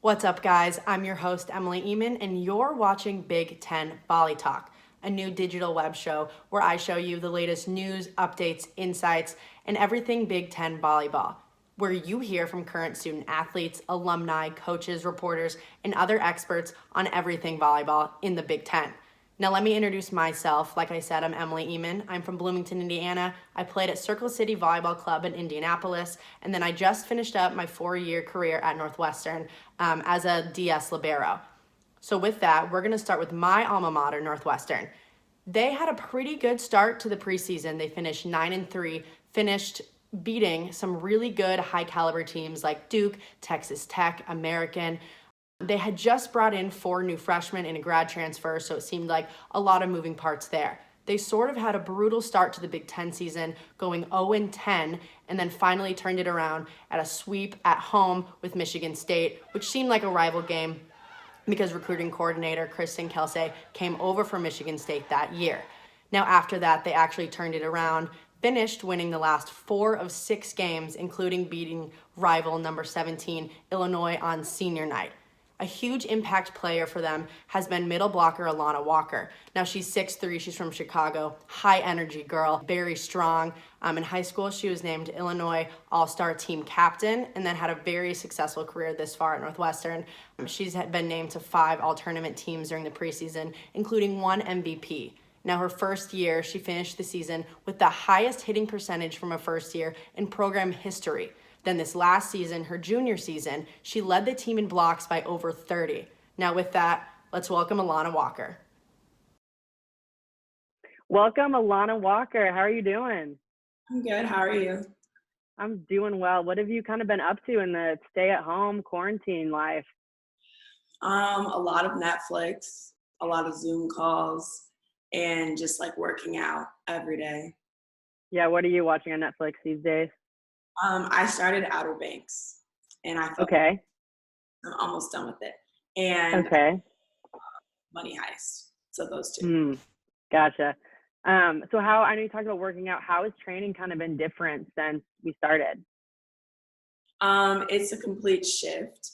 What's up, guys? I'm your host, Emily Eamon, and you're watching Big Ten Volleytalk, a new digital web show where I show you the latest news, updates, insights, and everything Big Ten volleyball, where you hear from current student athletes, alumni, coaches, reporters, and other experts on everything volleyball in the Big Ten. Now, let me introduce myself. Like I said, I'm Emily Eamon. I'm from Bloomington, Indiana. I played at Circle City Volleyball Club in Indianapolis, and then I just finished up my 4-year career at Northwestern as a DS Libero. So, with that, we're going to start with my alma mater, Northwestern. They had a pretty good start to the preseason. They finished 9-3, finished beating some really good high caliber teams like Duke, Texas Tech, American. They had just brought in 4 new freshmen and a grad transfer, so it seemed like a lot of moving parts there. They sort of had a brutal start to the Big Ten season, going 0-10, and then finally turned it around at a sweep at home with Michigan State, which seemed like a rival game because recruiting coordinator Kristen Kelsey came over from Michigan State that year. Now, after that, they actually turned it around, finished winning the last 4 of 6 games, including beating rival number 17, Illinois, on senior night. A huge impact player for them has been middle blocker Alana Walker. Now, she's 6'3", she's from Chicago, high energy girl, very strong. In high school, she was named Illinois All-Star Team Captain and then had a very successful career this far at Northwestern. She's been named to 5 all-tournament teams during the preseason, including 1 MVP. Now, her first year, she finished the season with the highest hitting percentage from a first year in program history. Then this last season, her junior season, she led the team in blocks by over 30. Now with that, let's welcome Alana Walker. Welcome, Alana Walker. How are you doing? I'm good. How are you? I'm doing well. What have you kind of been up to in the stay-at-home quarantine life? A lot of Netflix, a lot of Zoom calls, and just like working out every day. Yeah, what are you watching on Netflix these days? I started Outer Banks, and I felt Okay. I'm almost done with it. And Okay. Money Heist. So those two. Gotcha. So I know you talked about working out. How has training kind of been different since we started? It's a complete shift.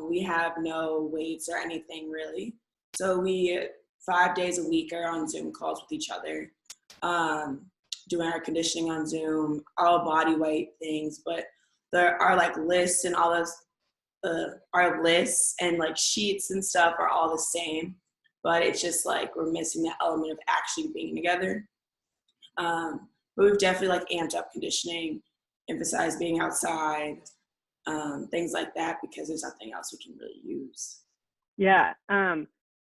We have no weights or anything really. So we 5 days a week are on Zoom calls with each other. Doing our conditioning on Zoom, all body weight things, but there are like lists and all those, our lists and like sheets and stuff are all the same, but it's just like we're missing the element of actually being together. But we've definitely like amped up conditioning, emphasized being outside, things like that because there's nothing else we can really use. Yeah.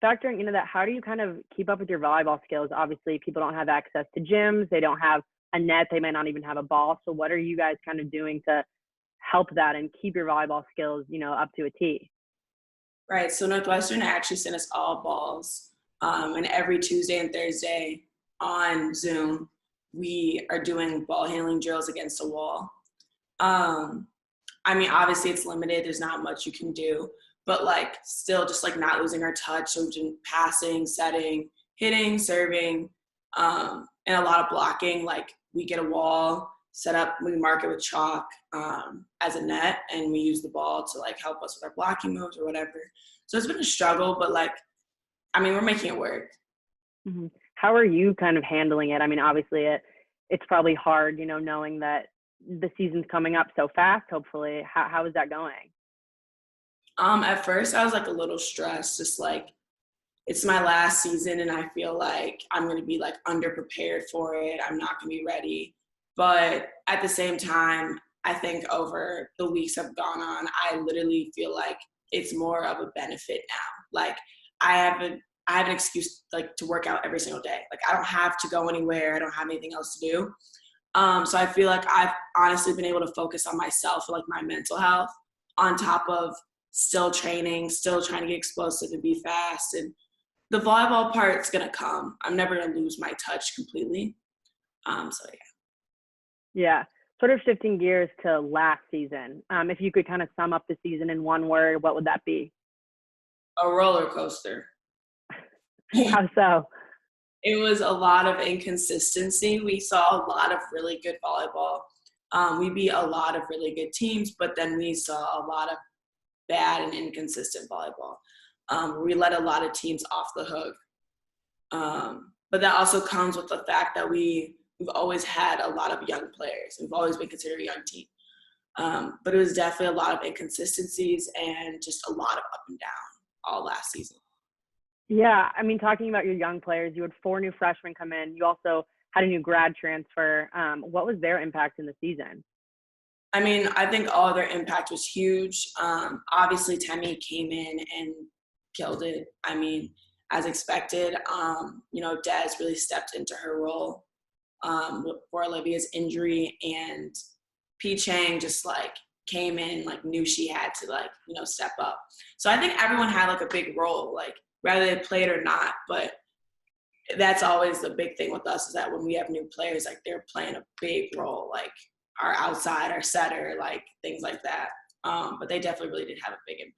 Factoring into that, how do you kind of keep up with your volleyball skills? Obviously, people don't have access to gyms. They don't have a net. They might not even have a ball. So what are you guys kind of doing to help that and keep your volleyball skills, up to a T? Right. So Northwestern actually sent us all balls. And every Tuesday and Thursday on Zoom, we are doing ball handling drills against a wall. Obviously it's limited. There's not much you can do. But like still just like not losing our touch. So we've been passing, setting, hitting, serving, and a lot of blocking. Like we get a wall set up, we mark it with chalk as a net, and we use the ball to like help us with our blocking moves or whatever. So it's been a struggle, but we're making it work. Mm-hmm. How are you kind of handling it? Obviously it's probably hard, knowing that the season's coming up so fast, hopefully. How is that going? At first I was like a little stressed, just like it's my last season and I feel like I'm going to be like underprepared for it. I'm not going to be ready. But at the same time, I think over the weeks have gone on, I literally feel like it's more of a benefit now. Like I have an excuse like to work out every single day. Like I don't have to go anywhere. I don't have anything else to do. So I feel like I've honestly been able to focus on myself, like my mental health, on top of still training, still trying to get explosive and be fast. And the volleyball part's going to come. I'm never going to lose my touch completely. Yeah. Yeah. Sort of shifting gears to last season. If you could kind of sum up the season in one word, what would that be? A roller coaster. How so? It was a lot of inconsistency. We saw a lot of really good volleyball. We beat a lot of really good teams, but then we saw a lot of bad and inconsistent volleyball. We let a lot of teams off the hook. But that also comes with the fact that we've always had a lot of young players. We've always been considered a young team. But it was definitely a lot of inconsistencies and just a lot of up and down all last season. Yeah, I mean, talking about your young players, you had 4 new freshmen come in. You also had a new grad transfer. What was their impact in the season? I mean, I think all their impact was huge. Obviously, Temi came in and killed it. I mean, as expected, Des really stepped into her role for Olivia's injury, and P. Chang just came in, knew she had to step up. So I think everyone had a big role, whether they played or not. But that's always the big thing with us, is that when we have new players, they're playing a big role, our outside, our setter, things like that. But they definitely really did have a big impact.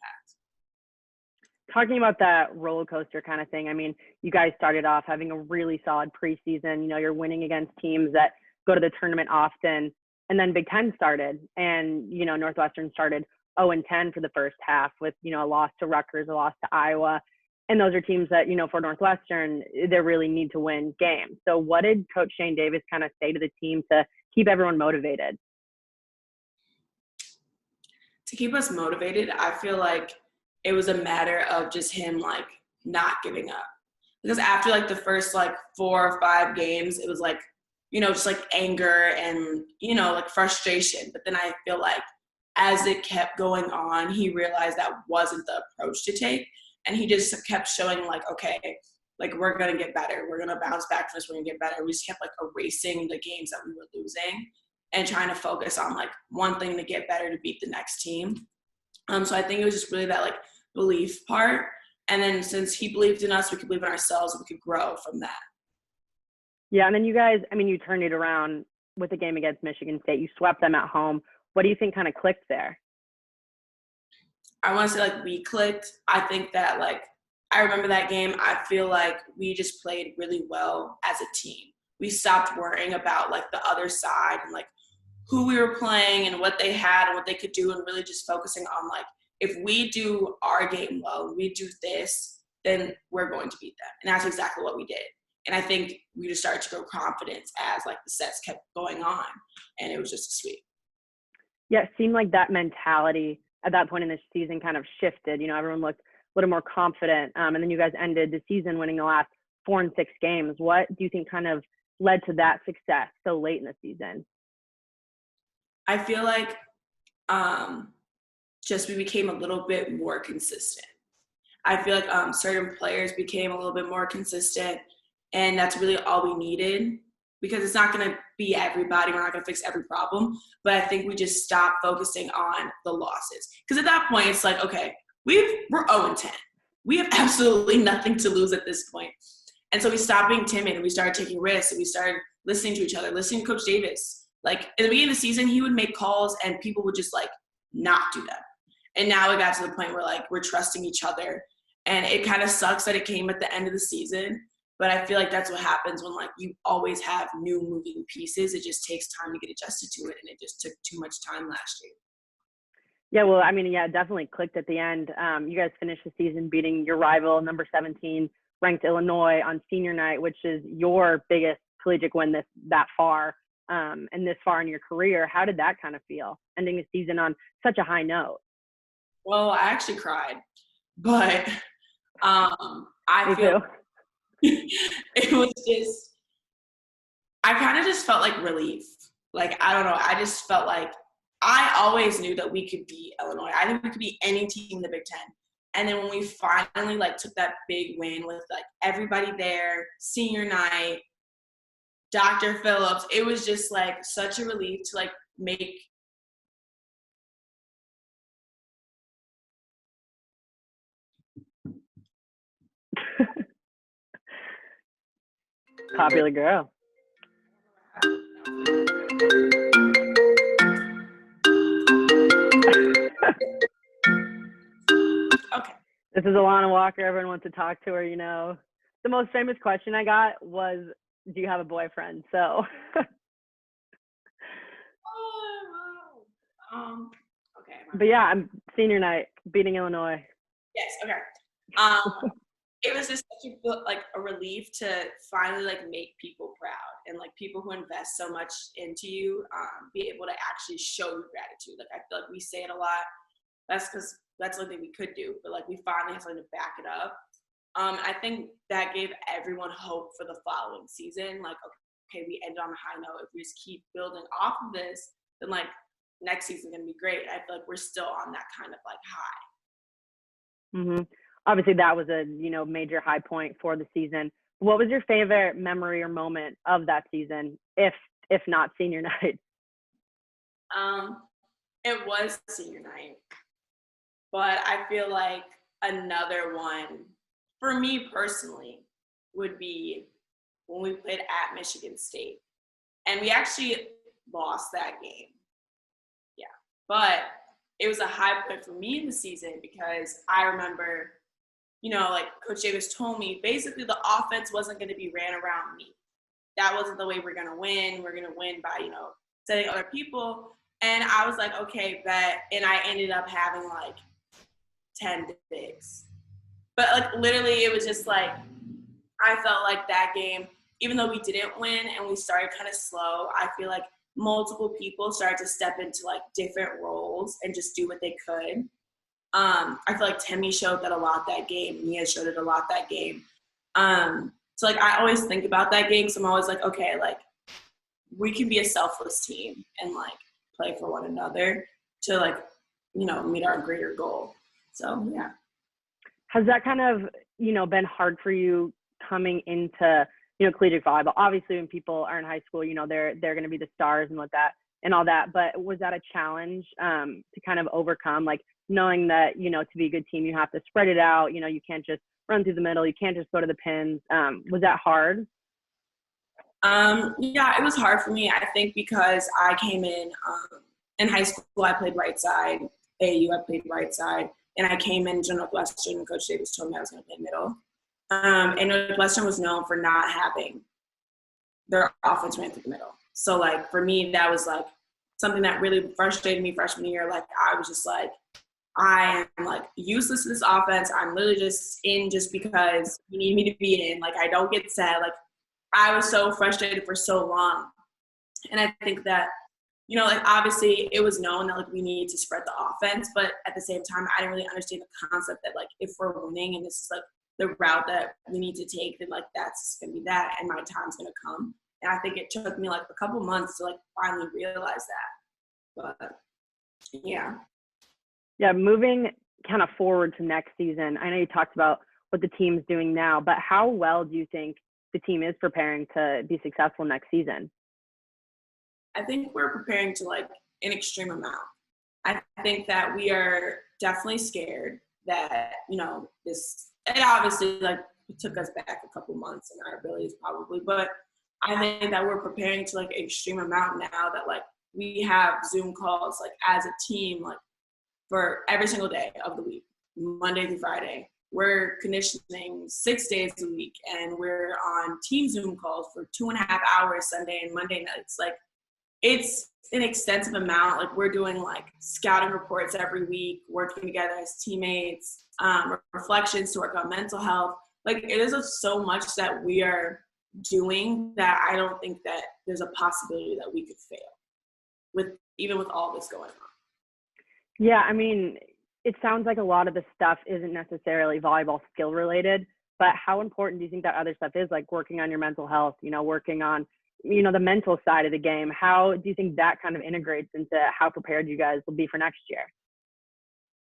Talking about that roller coaster kind of thing, I mean, you guys started off having a really solid preseason. You're winning against teams that go to the tournament often. And then Big Ten started, and, Northwestern started 0-10 for the first half with, a loss to Rutgers, a loss to Iowa. And those are teams that, for Northwestern, they really need to win games. So what did Coach Shane Davis kind of say to the team to keep everyone motivated? To keep us motivated, I feel like it was a matter of just him, not giving up. Because after, the first, 4 or 5 games, it was, just, anger and, frustration. But then I feel like as it kept going on, he realized that wasn't the approach to take. And he just kept showing, okay, we're going to get better. We're going to bounce back from this. We're going to get better. We just kept, erasing the games that we were losing and trying to focus on, one thing to get better to beat the next team. So I think it was just really that, belief part. And then since he believed in us, we could believe in ourselves, and we could grow from that. Yeah, and then you guys, you turned it around with the game against Michigan State. You swept them at home. What do you think kind of clicked there? I want to say, we clicked. I think that, I remember that game. I feel like we just played really well as a team. We stopped worrying about, the other side and, who we were playing and what they had and what they could do, and really just focusing on, if we do our game well, we do this, then we're going to beat them. And that's exactly what we did. And I think we just started to grow confidence as, the sets kept going on, and it was just a sweep. Yeah, it seemed like that mentality at that point in the season kind of shifted. Everyone looked a little more confident. And then you guys ended the season winning the last 4 and 6 games. What do you think kind of led to that success so late in the season? I feel like just we became a little bit more consistent. I feel like certain players became a little bit more consistent, and that's really all we needed, because it's not going to be everybody. We're not going to fix every problem. But I think we just stopped focusing on the losses. Because at that point, it's okay, we're 0-10. We have absolutely nothing to lose at this point. And so we stopped being timid, and we started taking risks, and we started listening to each other, listening to Coach Davis. In the beginning of the season, he would make calls, and people would just, not do them. And now it got to the point where, we're trusting each other. And it kind of sucks that it came at the end of the season. But I feel like that's what happens when, you always have new moving pieces. It just takes time to get adjusted to it, and it just took too much time last year. Yeah, well, it definitely clicked at the end. You guys finished the season beating your rival, number 17, ranked Illinois on senior night, which is your biggest collegiate win that far, and this far in your career. How did that kind of feel, ending the season on such a high note? Well, I actually cried, but I feel – it was just, I kind of just felt relief. I don't know. I just felt I always knew that we could beat Illinois. I think we could beat any team in the Big Ten. And then when we finally took that big win with everybody there, senior night, Dr. Phillips, it was just such a relief to make. Popular girl. Okay. This is Alana Walker. Everyone wants to talk to her, The most famous question I got was, do you have a boyfriend? So. Okay. But yeah, I'm senior night. beating Illinois. Yes. Okay. It was just such a relief to finally make people proud, and people who invest so much into you be able to actually show you gratitude. I feel like we say it a lot. That's because that's something we could do, but we finally have something to back it up. I think that gave everyone hope for the following season. Okay, we ended on a high note. If we just keep building off of this, then next season's gonna be great. I feel like we're still on that kind of high. Mm-hmm. Obviously, that was a major high point for the season. What was your favorite memory or moment of that season, if not senior night? It was senior night, but I feel like another one for me personally would be when we played at Michigan State, and we actually lost that game. Yeah, but it was a high point for me in the season because I remember, Coach Davis told me basically the offense wasn't going to be ran around me. That wasn't the way we're going to win. We're going to win by, setting other people. And I was like, okay, bet. And I ended up having 10 bigs. But literally it was just I felt like that game, even though we didn't win and we started kind of slow, I feel like multiple people started to step into different roles and just do what they could. I feel like Temmie showed that a lot that game. Mia showed it a lot that game. So I always think about that game. So I'm always okay, we can be a selfless team and play for one another to meet our greater goal. So yeah. Has that kind of, been hard for you coming into, collegiate volleyball? Obviously when people are in high school, they're going to be the stars and all that, but was that a challenge to kind of overcome, knowing that, to be a good team, you have to spread it out, you can't just run through the middle, you can't just go to the pins. Was that hard? Yeah, it was hard for me. I think because I came in high school, I played right side. AAU, I played right side. And I came into Northwestern, and Coach Davis told me I was going to play middle. And Northwestern was known for not having their offense ran through the middle. So, for me, that was, something that really frustrated me freshman year. I was just I am, useless to this offense. I'm literally just in just because you need me to be in. I don't get set. I was so frustrated for so long. And I think that, obviously it was known that, we needed to spread the offense. But at the same time, I didn't really understand the concept that, if we're winning and this is, the route that we need to take, then, that's going to be that. And my time's going to come. And I think it took me, a couple months to, finally realize that. But, yeah. Yeah, moving kind of forward to next season, I know you talked about what the team's doing now, but how well do you think the team is preparing to be successful next season? I think we're preparing to an extreme amount. I think that we are definitely scared that, it obviously it took us back a couple months in our abilities probably, but I think that we're preparing to an extreme amount now that we have Zoom calls as a team for every single day of the week, Monday through Friday. We're conditioning 6 days a week, and we're on team Zoom calls for 2.5 hours Sunday and Monday nights. It's an extensive amount. We're doing scouting reports every week, working together as teammates, reflections to work on mental health. It is so much that we are doing that I don't think that there's a possibility that we could fail even with all this going on. Yeah, I mean, it sounds like a lot of the stuff isn't necessarily volleyball skill related, but how important do you think that other stuff is, working on your mental health, working on, the mental side of the game? How do you think that kind of integrates into how prepared you guys will be for next year?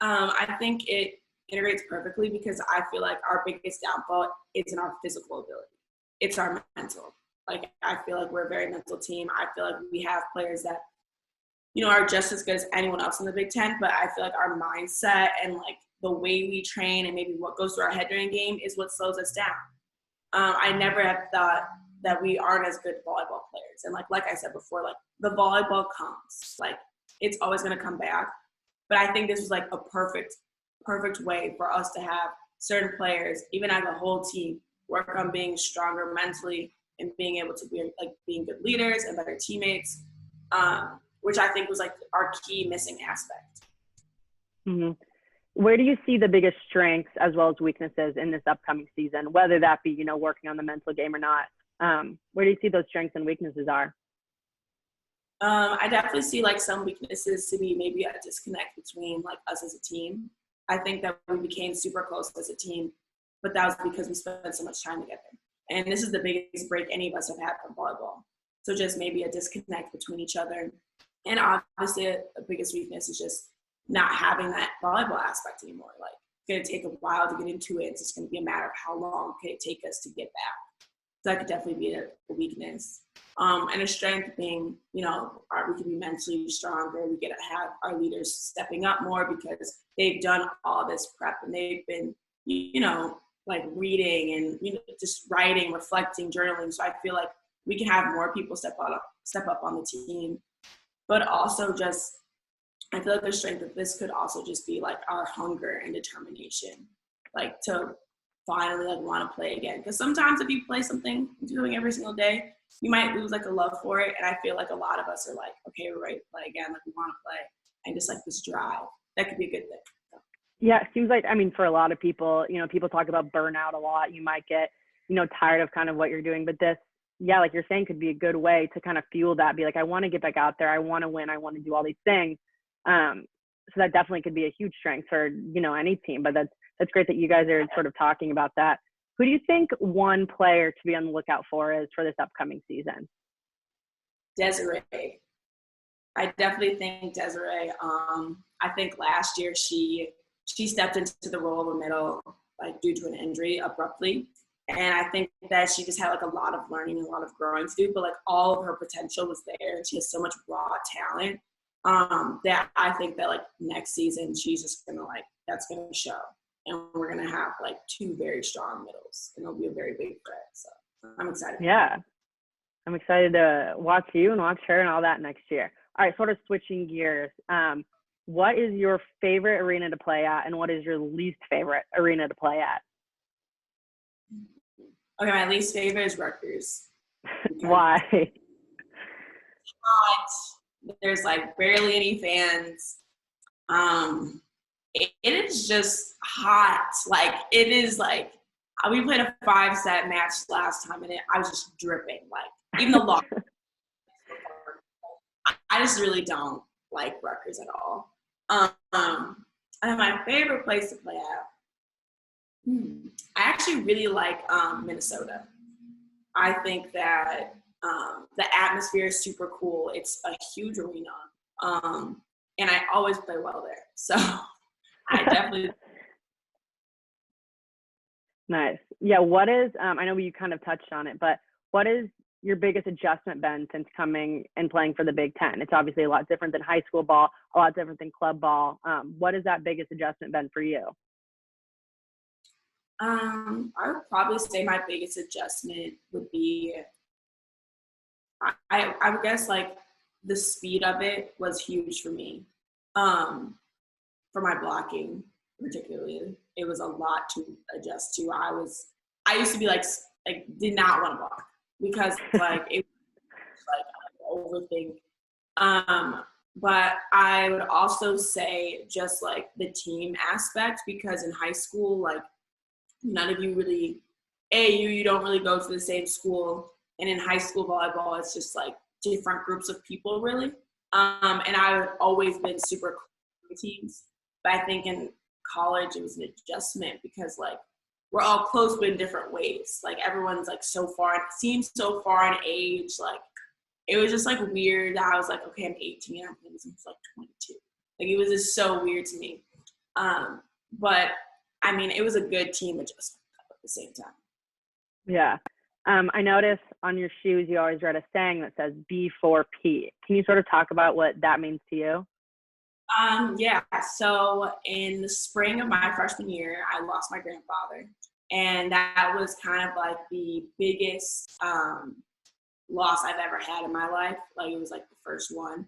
I think it integrates perfectly because I feel like our biggest downfall isn't our physical ability. It's our mental. I feel like we're a very mental team. I feel like we have players that are just as good as anyone else in the Big Ten, but I feel like our mindset and the way we train and maybe what goes through our head during a game is what slows us down. I never have thought that we aren't as good volleyball players. And like I said before, the volleyball comes, it's always going to come back. But I think this was a perfect way for us to have certain players, even as a whole team, work on being stronger mentally and being able to be being good leaders and better teammates. Which I think was our key missing aspect. Mm-hmm. where do you see the biggest strengths as well as weaknesses in this upcoming season, whether that be, you know, working on the mental game or not? Where do you see those strengths and weaknesses are? I definitely see like some weaknesses to be maybe a disconnect between like us as a team. I think that we became super close as a team, but that was because we spent so much time together. And this is the biggest break any of us have had from volleyball. So just maybe a disconnect between each other. And obviously the biggest weakness is just not having that volleyball aspect anymore. Like it's gonna take a while to get into it. It's just gonna be a matter of how long can it take us to get back. So that could definitely be a weakness. And a strength being, you know, we can be mentally stronger. We get to have our leaders stepping up more because they've done all this prep and they've been, you know, like reading and, you know, just writing, reflecting, journaling. So I feel like we can have more people step up on the team. But also just, I feel like the strength of this could also just be like our hunger and determination, like to finally like want to play again. Because sometimes if you play something you're doing every single day, you might lose like a love for it. And I feel like a lot of us are like, okay, we're ready to play again. Like we want to play, and just like this drive, that could be a good thing. Yeah, it seems like, I mean, for a lot of people, you know, people talk about burnout a lot. You might get, you know, tired of kind of what you're doing, but this, yeah, like you're saying, could be a good way to kind of fuel that. Be like, I want to get back out there. I want to win. I want to do all these things. So that definitely could be a huge strength for, you know, any team. But that's great that you guys are sort of talking about that. Who do you think one player to be on the lookout for is for this upcoming season? Desiree. I definitely think Desiree. I think last year she stepped into the role of a middle, like due to an injury abruptly. And I think that she just had like a lot of learning and a lot of growing to do, but like all of her potential was there. And she has so much raw talent that I think that like next season, she's just gonna like, that's gonna show. And we're gonna have like two very strong middles and it'll be a very big threat. So I'm excited. Yeah, I'm excited to watch you and watch her and all that next year. All right, sort of switching gears. What is your favorite arena to play at and what is your least favorite arena to play at? Okay, my least favorite is Rutgers. Why? There's like barely any fans. It is just hot. Like it is like we played a 5-set match last time and I was just dripping. Like even the lock. I just really don't like Rutgers at all. And my favorite place to play at. I actually really like Minnesota. I think that the atmosphere is super cool. It's a huge arena. And I always play well there. So I definitely. Nice. Yeah, what is, I know you kind of touched on it, but what is your biggest adjustment been since coming and playing for the Big Ten? It's obviously a lot different than high school ball, a lot different than club ball. What has that biggest adjustment been for you? I would probably say my biggest adjustment would be, I would guess like the speed of it was huge for me. For my blocking particularly, it was a lot to adjust to. I used to be like did not want to block because like it was like I overthink. But I would also say just like the team aspect, because in high school, like none of you really, you don't really go to the same school. And in high school volleyball, it's just like different groups of people really. And I've always been super close to teams. But I think in college, it was an adjustment because like we're all close, but in different ways. Like everyone's like so far, it seems so far in age. Like it was just like weird. I was like, okay, I'm 18, I'm playing since like 22. Like it was just so weird to me. But I mean, it was a good team adjustment at the same time. Yeah. I noticed on your shoes, you always read a saying that says B4P. Can you sort of talk about what that means to you? Yeah. So in the spring of my freshman year, I lost my grandfather. And that was kind of like the biggest loss I've ever had in my life. Like it was like the first one.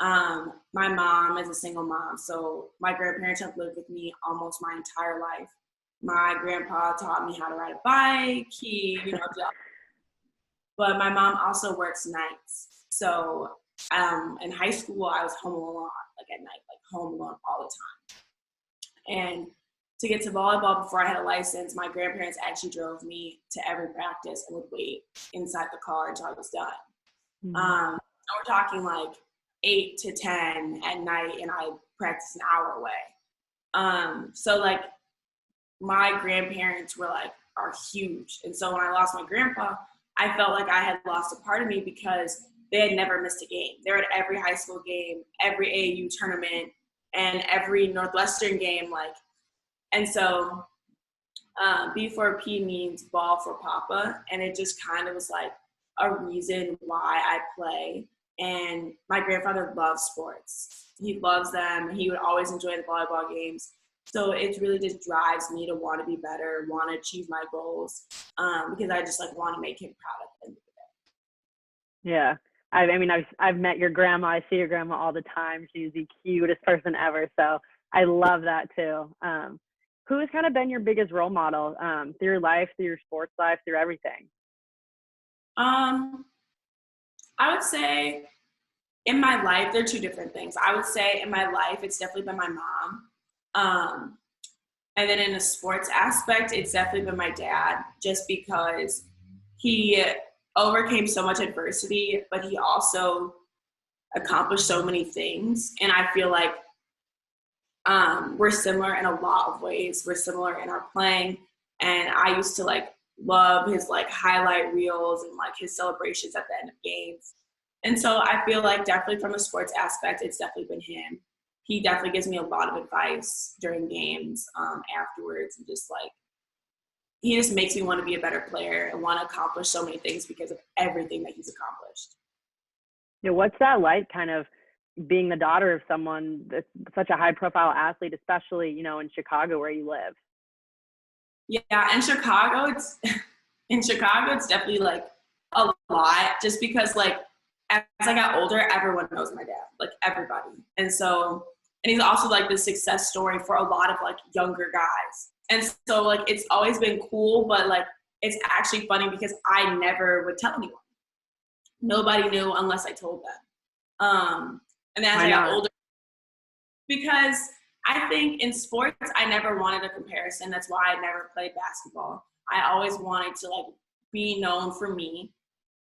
My mom is a single mom. So my grandparents have lived with me almost my entire life. My grandpa taught me how to ride a bike. But my mom also works nights. So in high school, I was home alone, like at night, like home alone all the time. And to get to volleyball before I had a license, my grandparents actually drove me to every practice and would wait inside the car until I was done. So we're talking like 8 to 10 at night, and I practiced an hour away. So like my grandparents were like, are huge. And so when I lost my grandpa, I felt like I had lost a part of me because they had never missed a game. They were at every high school game, every AAU tournament, and every Northwestern game. And so B4P means ball for Papa. And it just kind of was like a reason why I play. And my grandfather loves sports. He loves them. He would always enjoy the volleyball games. So it really just drives me to want to be better, want to achieve my goals, because I just like want to make him proud at the end of the day. Yeah. I mean, I've met your grandma. I see your grandma all the time. She's the cutest person ever. So I love that too. Who has kind of been your biggest role model through your life, through your sports life, through everything? I would say in my life, they're two different things. I would say in my life, it's definitely been my mom. And then in a sports aspect, it's definitely been my dad, just because he overcame so much adversity, but he also accomplished so many things. And I feel like we're similar in a lot of ways. We're similar in our playing. And I used to like love his like highlight reels and like his celebrations at the end of games. And so I feel like definitely from a sports aspect, it's definitely been him. He definitely gives me a lot of advice during games afterwards, and just like, he just makes me want to be a better player and want to accomplish so many things because of everything that he's accomplished. Yeah, what's that like, kind of being the daughter of someone that's such a high profile athlete, especially, you know, in Chicago where you live? Yeah, in Chicago, it's definitely like a lot, just because like as I got older, everyone knows my dad, like everybody. And he's also like the success story for a lot of like younger guys. And so like it's always been cool, but like it's actually funny because I never would tell anyone. Nobody knew unless I told them. And then as I got older, because I think in sports, I never wanted a comparison. That's why I never played basketball. I always wanted to like be known for me,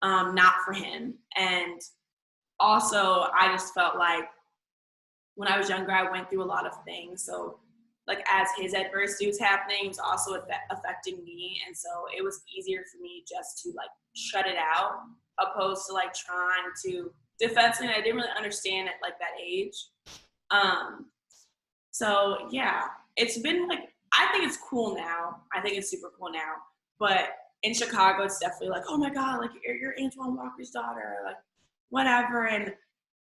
not for him. And also I just felt like when I was younger, I went through a lot of things. So like as his adversity was happening, it was also affecting me. And so it was easier for me just to like shut it out, opposed to like trying to defend something I didn't really understand at like that age. So yeah, it's been like, I think it's cool now. I think it's super cool now. But in Chicago, it's definitely like, oh my God, like you're Antoine Walker's daughter, like whatever. And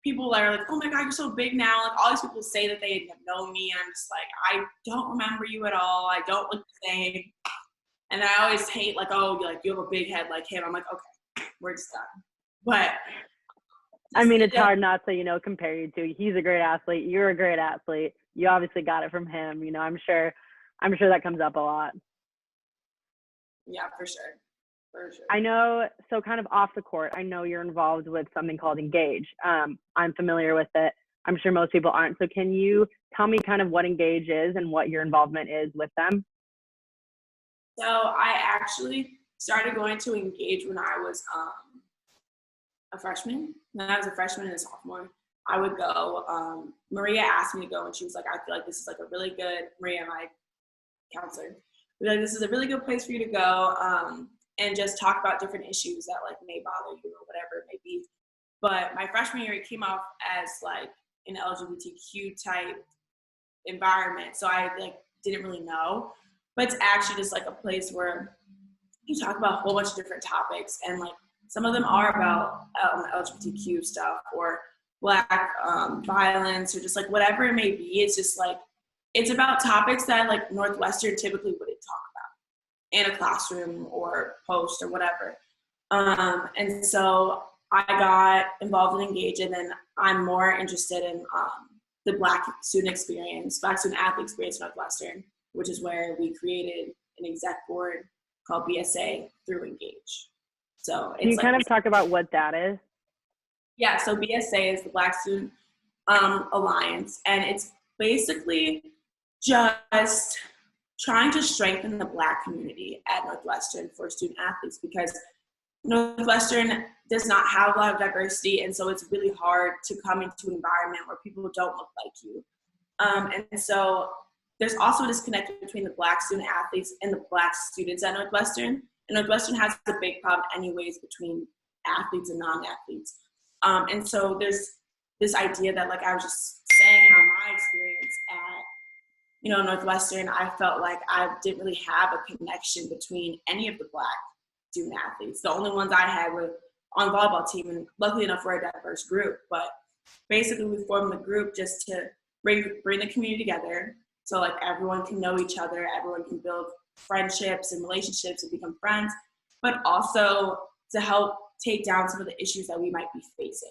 people are like, oh my God, you're so big now. Like all these people say that they have known me, and I'm just like, I don't remember you at all. I don't look the same. And I always hate like, oh, you have a big head like him. I'm like, okay, we're just done. But I mean, it's hard not to, you know, compare you to. He's a great athlete. You're a great athlete. You obviously got it from him. You know, I'm sure that comes up a lot. Yeah, for sure. For sure. I know, so kind of off the court, I know you're involved with something called Engage. I'm familiar with it. I'm sure most people aren't. So can you tell me kind of what Engage is and what your involvement is with them? So I actually started going to Engage when I was a freshman. When I was a freshman and a sophomore, I would go. Maria asked me to go, and she was like, I feel like this is like a really good, Maria, my counselor, was like, this is a really good place for you to go and just talk about different issues that like may bother you or whatever it may be. But my freshman year, it came off as like an LGBTQ type environment. So I like didn't really know, but it's actually just like a place where you talk about a whole bunch of different topics, and like some of them are about LGBTQ stuff or Black violence or just like whatever it may be. It's just like, it's about topics that like Northwestern typically wouldn't talk about in a classroom or post or whatever. And so I got involved in Engage, and then I'm more interested in the Black student experience, Black student athlete experience at Northwestern, which is where we created an exec board called BSA through Engage. So it's Can you kind of talk about what that is? Yeah, so BSA is the Black Student Alliance, and it's basically just trying to strengthen the Black community at Northwestern for student athletes, because Northwestern does not have a lot of diversity, and so it's really hard to come into an environment where people don't look like you. And so there's also a disconnect between the Black student athletes and the Black students at Northwestern. And Northwestern has a big problem anyways between athletes and non-athletes. And so there's this idea that, like I was just saying, how my experience at Northwestern, I felt like I didn't really have a connection between any of the Black student athletes. The only ones I had were on the volleyball team, and luckily enough, we're a diverse group. But basically, we formed the group just to bring the community together, so like everyone can know each other, everyone can build friendships and relationships and become friends, but also to help take down some of the issues that we might be facing.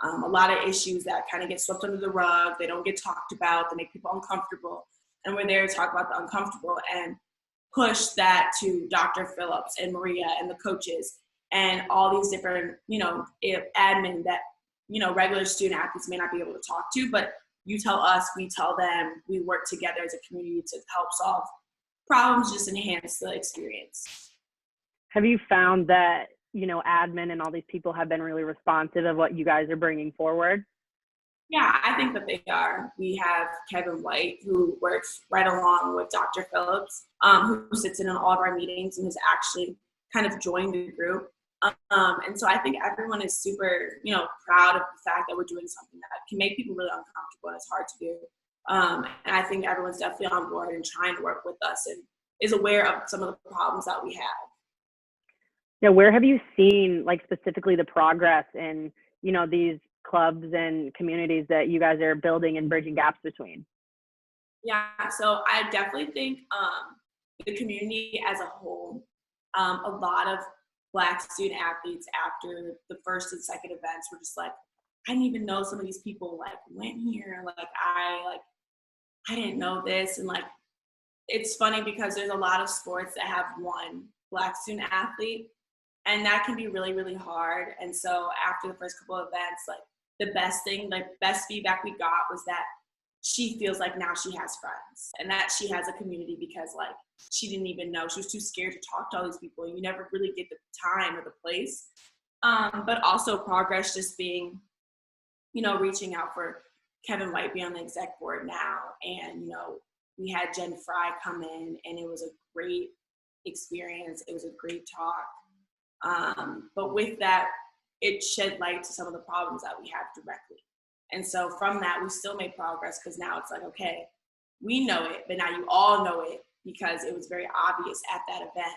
A lot of issues that kind of get swept under the rug, they don't get talked about, they make people uncomfortable, and we're there to talk about the uncomfortable and push that to Dr. Phillips and Maria and the coaches and all these different, admin that, regular student athletes may not be able to talk to, but you tell us, we tell them, we work together as a community to help solve problems, just enhance the experience. Have you found that, admin and all these people have been really responsive of what you guys are bringing forward? Yeah, I think that they are. We have Kevin White, who works right along with Dr. Phillips, who sits in on all of our meetings and has actually kind of joined the group. And so I think everyone is super, proud of the fact that we're doing something that can make people really uncomfortable and it's hard to do. And I think everyone's definitely on board and trying to work with us and is aware of some of the problems that we have. Yeah, where have you seen, like, specifically the progress in, these clubs and communities that you guys are building and bridging gaps between? Yeah, so I definitely think the community as a whole, a lot of Black student athletes after the first and second events were just like, I didn't even know some of these people went here. I didn't know this. And it's funny because there's a lot of sports that have one Black student athlete, and that can be really, really hard. And so after the first couple of events, the best feedback we got was that she feels like now she has friends and that she has a community, because she didn't even know. She was too scared to talk to all these people. You never really get the time or the place. But also progress just being, reaching out for Kevin White being on the exec board now. And, we had Jen Fry come in, and it was a great experience. It was a great talk. But with that, it shed light to some of the problems that we have directly. And so from that, we still made progress, because now it's okay, we know it, but now you all know it, because it was very obvious at that event.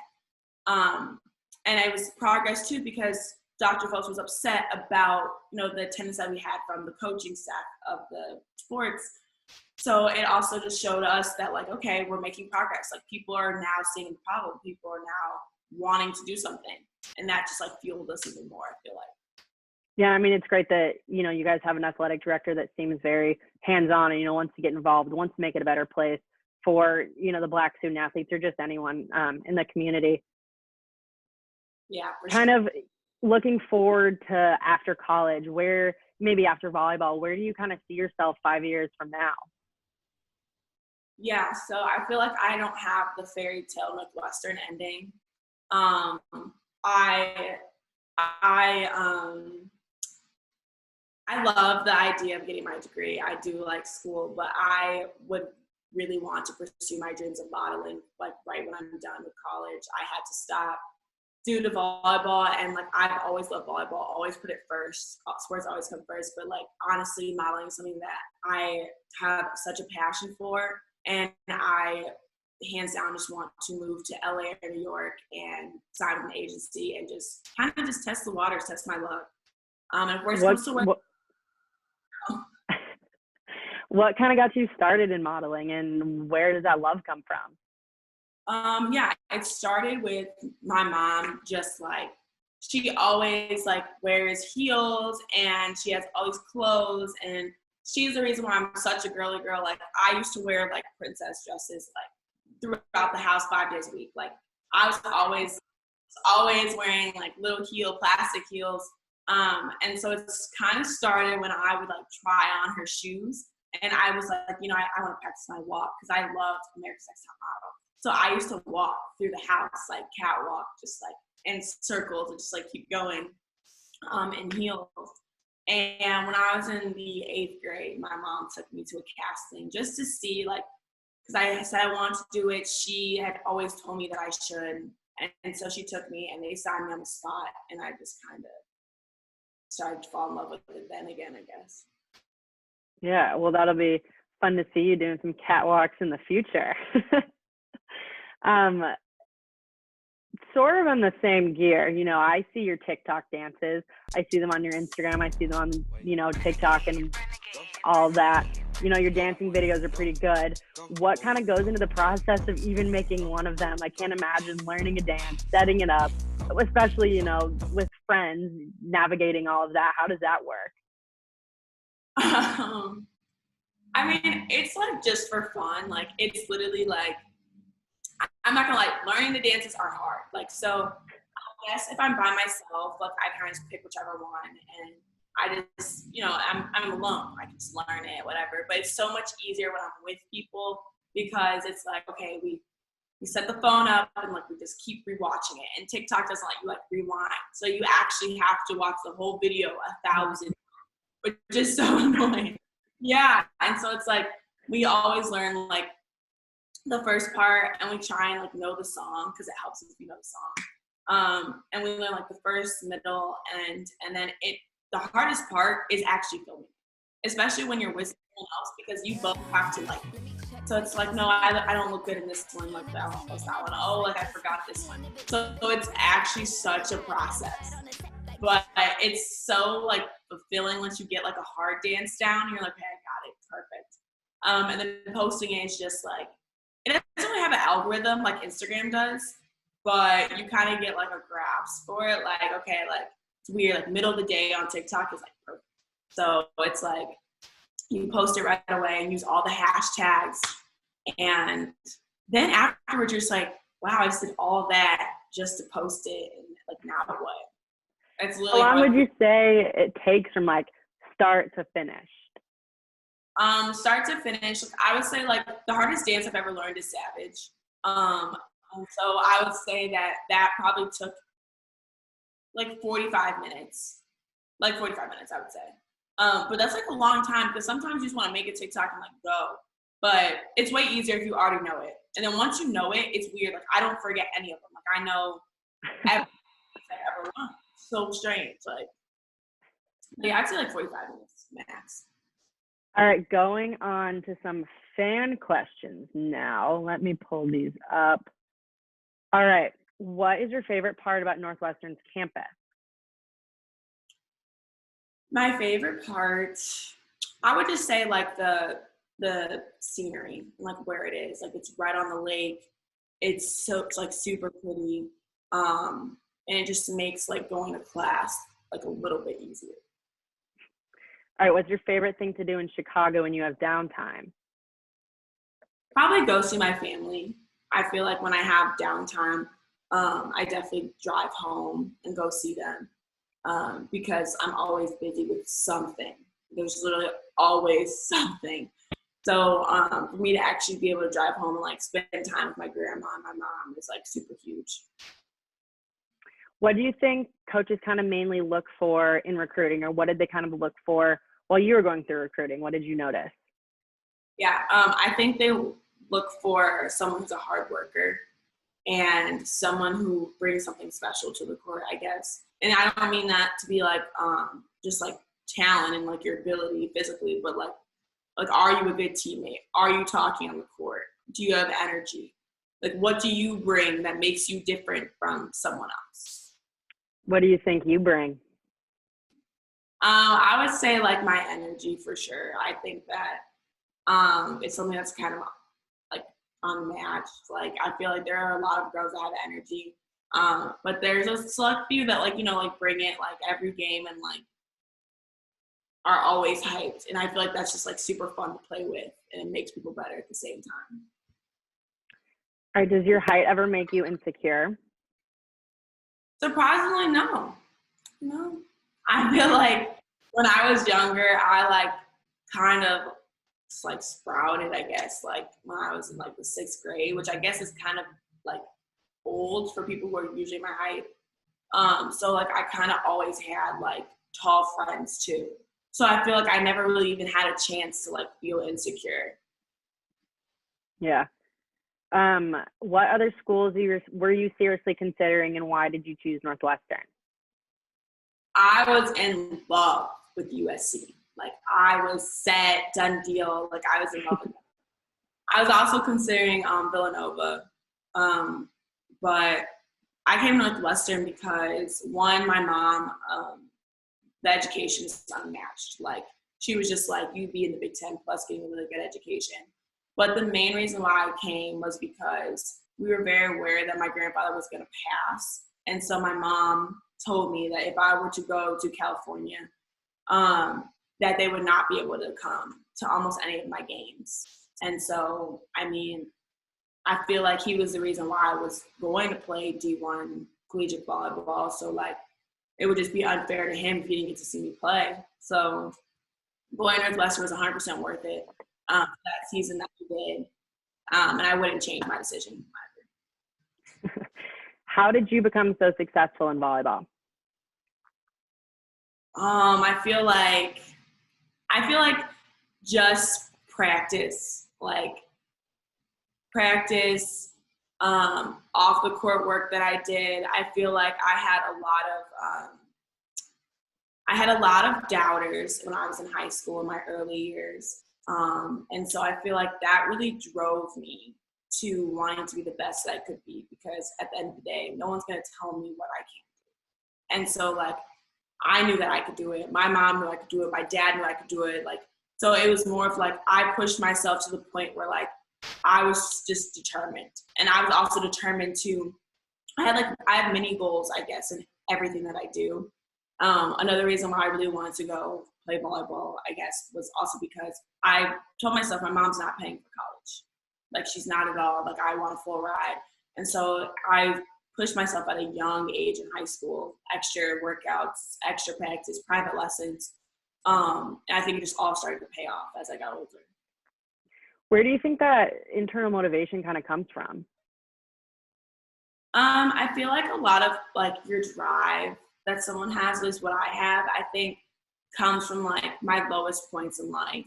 And it was progress too, because Dr. Phillips was upset about, the attendance that we had from the coaching staff of the sports. So it also just showed us that okay, we're making progress. People are now seeing the problem. People are now wanting to do something. And that just fueled us even more, I feel like. Yeah, I mean, it's great that, you guys have an athletic director that seems very hands-on and, wants to get involved, wants to make it a better place for, the Black student athletes or just anyone in the community. Yeah, for kind sure. of looking forward to after college, where maybe after volleyball, where do you kind of see yourself 5 years from now? Yeah, so I feel like I don't have the fairy tale Northwestern ending. I love the idea of getting my degree. I do like school, but I would really want to pursue my dreams of modeling, right when I'm done with college. I had to stop due to volleyball, and I've always loved volleyball, always put it first. Sports always come first, but honestly, modeling is something that I have such a passion for, and I hands down just want to move to LA or New York and sign with an agency and just kind of just test the waters, test my luck. And if worst comes to worst, what kind of got you started in modeling, and where does that love come from? Yeah, it started with my mom. Just she always wears heels, and she has all these clothes, and she's the reason why I'm such a girly girl. I used to wear princess dresses throughout the house 5 days a week. I was always wearing little plastic heels. And so it's kind of started when I would try on her shoes. And I was like, I want to practice my walk because I loved America's Next Top Model. So I used to walk through the house, like catwalk, just like in circles and just like keep going in heels. And when I was in the 8th grade, my mom took me to a casting just to see, like, because I said I wanted to do it. She had always told me that I should. And so she took me and they signed me on the spot. And I just kind of started to fall in love with it then again, I guess. Yeah, well, that'll be fun to see you doing some catwalks in the future. Sort of in the same gear, I see your TikTok dances. I see them on your Instagram. I see them on, TikTok and all that. Your dancing videos are pretty good. What kind of goes into the process of even making one of them? I can't imagine learning a dance, setting it up, especially, with friends, navigating all of that. How does that work? I mean, it's like just for fun. Like, it's literally like, I'm not gonna learning the dances are hard. Like, so I guess if I'm by myself, like I kind of just pick whichever one, and I just, I'm alone. I can just learn it, whatever. But it's so much easier when I'm with people because it's like, okay, we set the phone up and like we just keep rewatching it. And TikTok doesn't let you rewind, so you actually have to watch the whole video 1,000, which is so annoying. Yeah, and so it's like we always learn like the first part, and we try and know the song because it helps if you know the song. And we learn the first, middle, and then the hardest part is actually filming, especially when you're with someone else because you both have to So it's no, I don't look good in this one. That one was that one. Oh, I forgot this one. So it's actually such a process, but it's so fulfilling once you get a hard dance down. And you're like, hey, I got it, perfect. And then posting it is just it doesn't really have an algorithm like Instagram does, but you kind of get a grasp for it. Okay, it's weird. Middle of the day on TikTok is perfect. So it's you post it right away and use all the hashtags, and then afterwards you're just wow, I just did all that just to post it, and now what? It's literally. How long would you say it takes from start to finish? Start to finish, I would say the hardest dance I've ever learned is Savage. And so I would say that probably took 45 minutes. 45 minutes, I would say. But that's a long time because sometimes you just want to make a TikTok and go. But it's way easier if you already know it. And then once you know it, it's weird. I don't forget any of them. I know everything I've ever learned. So strange. I'd say 45 minutes max. All right, going on to some fan questions now. Let me pull these up. All right, what is your favorite part about Northwestern's campus? My favorite part, I would just say the scenery, where it is. It's right on the lake. It's super pretty, and it just makes going to class a little bit easier. All right, what's your favorite thing to do in Chicago when you have downtime? Probably go see my family. I feel when I have downtime, I definitely drive home and go see them because I'm always busy with something. There's literally always something. So for me to actually be able to drive home and spend time with my grandma and my mom is super huge. What do you think coaches kind of mainly look for in recruiting, or what did they kind of look for while you were going through recruiting? What did you notice? Yeah, I think they look for someone who's a hard worker and someone who brings something special to the court, I guess. And I don't mean that to be just talent and your ability physically, but are you a good teammate? Are you talking on the court? Do you have energy? What do you bring that makes you different from someone else? What do you think you bring? I would say my energy for sure. I think that it's something that's kind of unmatched. I feel there are a lot of girls that have energy, but there's a select few that bring it every game and are always hyped. And I feel that's just super fun to play with, and it makes people better at the same time. All right, does your height ever make you insecure? Surprisingly, no. No. I feel when I was younger, I kind of just like sprouted, I guess, like when I was in like the 6th grade, which I guess is kind of like old for people who are usually my height. So like I kind of always had like tall friends too. So I feel like I never really even had a chance to like feel insecure. Yeah. What other schools were you seriously considering, and why did you choose Northwestern? I was in love with USC. Like I was set, done deal. Like I was in love with them. I was also considering Villanova, but I came to Northwestern because one, my mom, the education is unmatched. Like she was just like, you be in the Big Ten plus getting a really good education. But the main reason why I came was because we were very aware that my grandfather was going to pass. And so my mom told me that if I were to go to California, that they would not be able to come to almost any of my games. And so, I mean, I feel like he was the reason why I was going to play D1 collegiate volleyball. So, like, it would just be unfair to him if he didn't get to see me play. So, going to Northwestern was 100% worth it that season that we did. And I wouldn't change my decision. How did you become so successful in volleyball? I feel like just practice, off the court work that I did. I feel like I had a lot of doubters when I was in high school in my early years. And so I feel like that really drove me to wanting to be the best that I could be, because at the end of the day, no one's going to tell me what I can't do. And so like, I knew that I could do it. My mom knew I could do it. My dad knew I could do it. Like, so it was more of like, I pushed myself to the point where like, I was just determined. And I was also determined to, I have many goals, I guess, in everything that I do. Another reason why I really wanted to go play volleyball, I guess, was also because I told myself my mom's not paying for college. Like, she's not at all. Like, I want a full ride. And so I pushed myself at a young age in high school, extra workouts, extra practice, private lessons. And I think it just all started to pay off as I got older. Where do you think that internal motivation kind of comes from? I feel like a lot of like your drive that someone has, at least what I have, I think comes from like my lowest points in life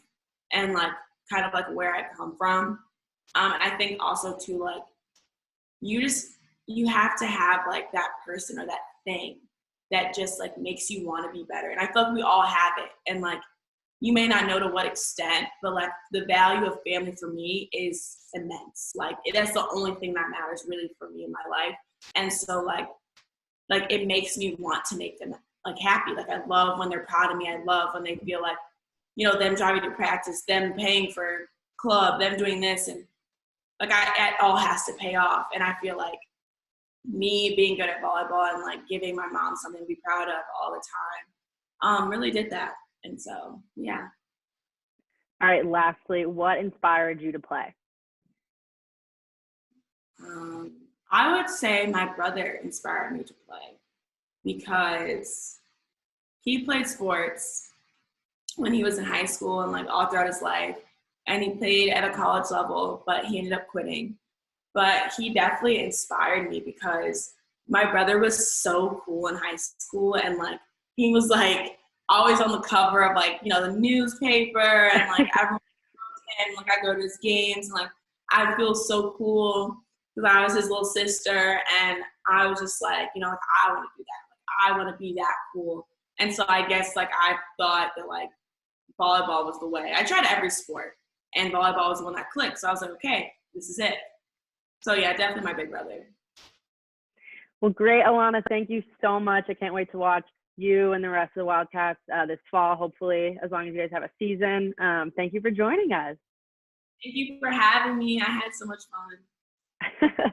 and like kind of like where I come from. I think also too, like you have to have like that person or that thing that just like makes you want to be better. And I feel like we all have it. And like, you may not know to what extent, but like the value of family for me is immense. Like that's the only thing that matters really for me in my life. And so like it makes me want to make them like happy. Like I love when they're proud of me. I love when they feel like, you know, them driving to practice, them paying for club, them doing this. And like it all has to pay off. And I feel like me being good at volleyball and like giving my mom something to be proud of all the time really did that. And so, yeah. All right, lastly, what inspired you to play? I would say my brother inspired me to play because he played sports when he was in high school and like all throughout his life. And he played at a college level, but he ended up quitting. But he definitely inspired me because my brother was so cool in high school. And like, he was like always on the cover of like, you know, the newspaper and like everyone and like I go to his games and like I feel so cool because I was his little sister and I was just like, you know, like I want to do that. Like I want to be that cool. And so I guess like I thought that like volleyball was the way. I tried every sport and volleyball was the one that clicked. So I was like, okay, this is it. So yeah, definitely my big brother. Well, great, Alana. Thank you so much. I can't wait to watch you and the rest of the Wildcats this fall, hopefully, as long as you guys have a season. Thank you for joining us. Thank you for having me. I had so much fun.